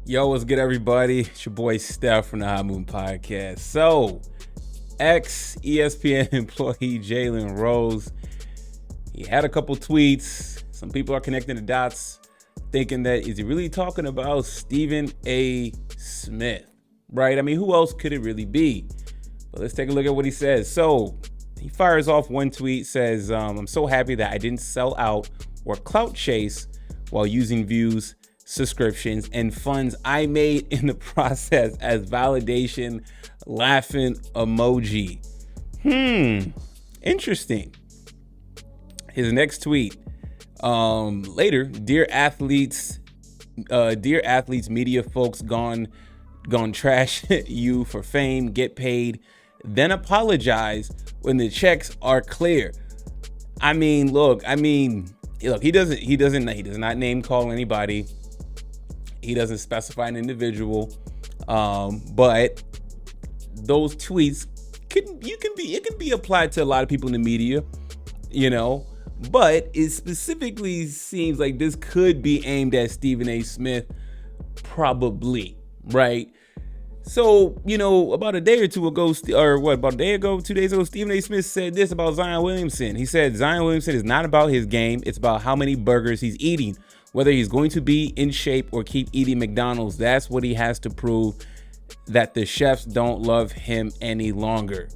Yo, what's good, everybody? It's your boy Steph from the High Moon Podcast. So, ex-ESPN employee Jaylen Rose, he had a couple tweets. Some people are connecting the dots, thinking that, is he really talking about Stephen A. Smith? Right? I mean, who else could it really be? But let's take a look at what he says. So, he fires off one tweet, says, I'm so happy that I didn't sell out or clout chase while using views, subscriptions, and funds I made in the process as validation, laughing emoji. Interesting. His next tweet, later, dear athletes, media folks gone trash you for fame, get paid, then apologize when the checks are clear. Look, he does not name call anybody. He doesn't specify an individual, but those tweets it can be applied to a lot of people in the media, But it specifically seems like this could be aimed at Stephen A. Smith, probably, right? So, about a day or two ago, about a day ago, 2 days ago, Stephen A. Smith said this about Zion Williamson. He said Zion Williamson is not about his game. It's about how many burgers he's eating. Whether he's going to be in shape or keep eating McDonald's, that's what he has to prove, that the chefs don't love him any longer.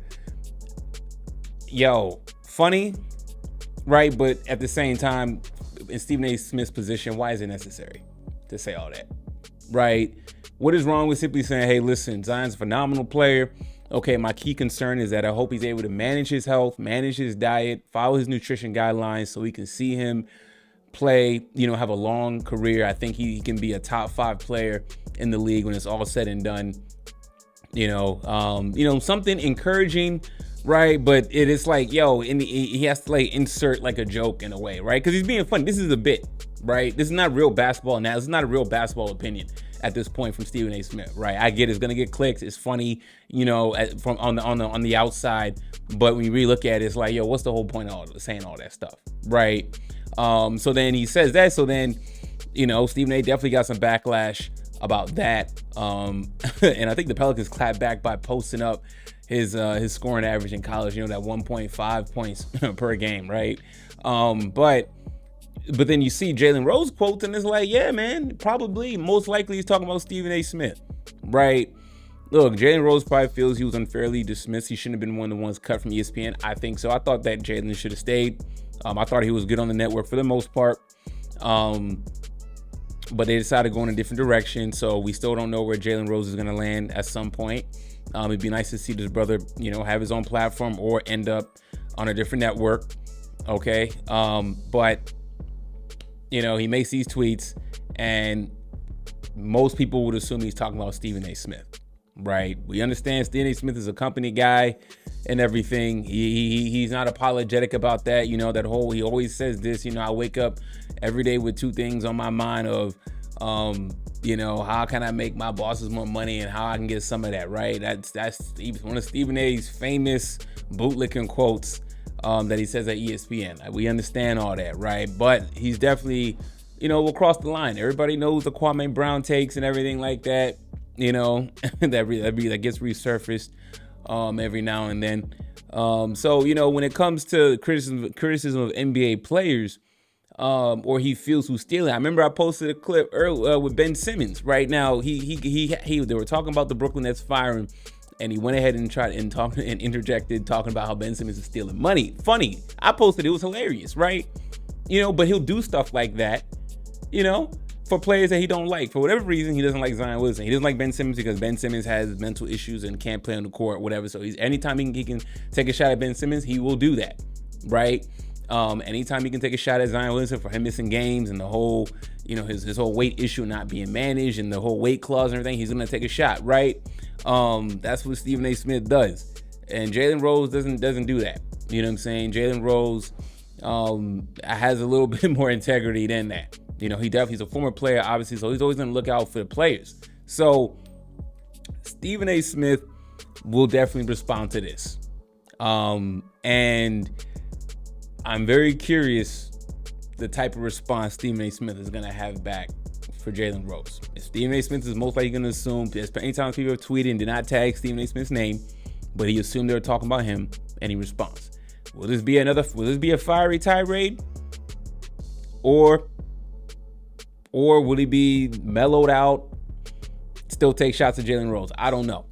Yo, funny, right? But at the same time, in Stephen A. Smith's position, why is it necessary to say all that, right? What is wrong with simply saying, hey, listen, Zion's a phenomenal player. Okay, my key concern is that I hope he's able to manage his health, manage his diet, follow his nutrition guidelines so we can see him play, have a long career. I think he can be a top 5 player in the league when it's all said and done. Something encouraging, right? But it is like, he has to insert a joke in a way, right? Because he's being funny. This is a bit, right? This is not real basketball now. This is not a real basketball opinion at this point from Stephen A. Smith, right? I get it's gonna get clicks. It's funny, from on the outside. But when you really look at it, it's like, what's the whole point of saying all that stuff, right? So then he says that. So then, Stephen A. definitely got some backlash about that. And I think the Pelicans clapped back by posting up his scoring average in college, that 1.5 points per game, right? But then you see Jalen Rose quotes and it's like, yeah, man, probably, most likely he's talking about Stephen A. Smith, right? Look, Jalen Rose probably feels he was unfairly dismissed. He shouldn't have been one of the ones cut from ESPN. I think so. I thought that Jalen should have stayed. I thought he was good on the network for the most part. But they decided to go in a different direction. So we still don't know where Jalen Rose is going to land at some point. It'd be nice to see this brother, have his own platform or end up on a different network. Okay. But he makes these tweets and most people would assume he's talking about Stephen A. Smith, right? We understand Stephen A. Smith is a company guy and everything. He's not apologetic about that. He always says this, I wake up every day with two things on my mind of, how can I make my bosses more money and how I can get some of that, right? That's one of Stephen A.'s famous bootlicking quotes that he says at ESPN. We understand all that, right? But he's definitely, will cross the line. Everybody knows the Kwame Brown takes and everything like that, that gets resurfaced every now and then. So, when it comes to criticism of NBA players, or he feels who's stealing. I remember I posted a clip earlier with Ben Simmons. Right now, they were talking about the Brooklyn Nets firing, and he went ahead and interjected talking about how Ben Simmons is stealing money. Funny, I posted it was hilarious, right? But he'll do stuff like that, for players that he don't like. For whatever reason, he doesn't like Zion Williamson. He doesn't like Ben Simmons because Ben Simmons has mental issues and can't play on the court, whatever. So anytime he can take a shot at Ben Simmons, he will do that, right? Anytime he can take a shot at Zion Williamson for him missing games and the whole, his whole weight issue not being managed and the whole weight clause and everything, he's going to take a shot, right? That's what Stephen A. Smith does. And Jalen Rose doesn't do that. You know what I'm saying? Jalen Rose has a little bit more integrity than that. He's a former player, obviously, so he's always going to look out for the players. So Stephen A. Smith will definitely respond to this. And I'm very curious the type of response Stephen A. Smith is going to have back for Jalen Rose. Stephen A. Smith is most likely going to assume, anytime people have tweeted and did not tag Stephen A. Smith's name, but he assumed they were talking about him, and he responds. Will this be a fiery tirade? Or will he be mellowed out, still take shots at Jaylen Rose? I don't know.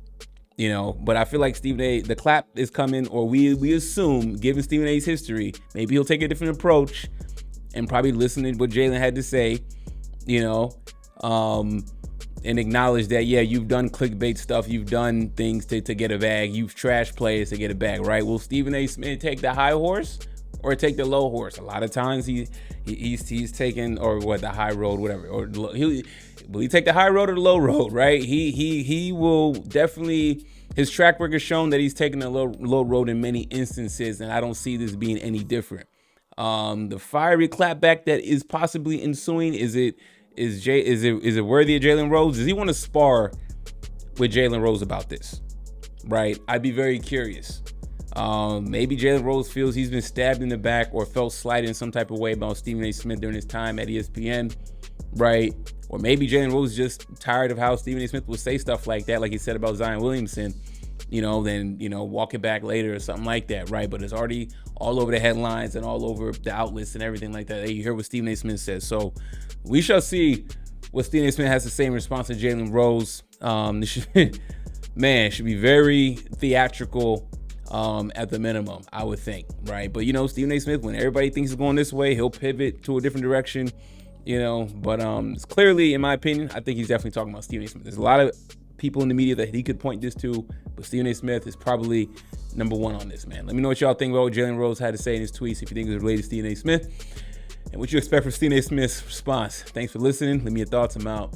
But I feel like the clap is coming, or we assume, given Stephen A's history, maybe he'll take a different approach and probably listen to what Jaylen had to say, and acknowledge that, yeah, you've done clickbait stuff, you've done things to get a bag, you've trashed players to get a bag, right? Will Stephen A. Smith take the high horse or take the low horse? A lot of times he's taking, or what, the high road, whatever, or will he take the high road or the low road, right? He will definitely. His track record has shown that he's taken the low road in many instances, and I don't see this being any different. The fiery clapback that is possibly ensuing, is it worthy of Jaylen Rose? Does he want to spar with Jaylen Rose about this? Right? I'd be very curious. Maybe Jaylen Rose feels he's been stabbed in the back or felt slighted in some type of way about Stephen A. Smith during his time at ESPN, right? Or maybe Jaylen Rose is just tired of how Stephen A. Smith will say stuff like that, like he said about Zion Williamson, then walk it back later or something like that, right? But it's already all over the headlines and all over the outlets and everything like that. Hey, you hear what Stephen A. Smith says. So we shall see what Stephen A. Smith has to say in response to Jaylen Rose. This should be very theatrical at the minimum, I would think, right? But Stephen A. Smith, when everybody thinks he's going this way, he'll pivot to a different direction, but it's clearly, in my opinion, I think he's definitely talking about Stephen A. Smith. There's a lot of people in the media that he could point this to, but Stephen A. Smith is probably number one on this, man. Let me know what y'all think about what Jaylen Rose had to say in his tweets, if you think it was related to Stephen A. Smith, and what you expect from Stephen A. Smith's response. Thanks for listening. Leave me your thoughts. I'm out.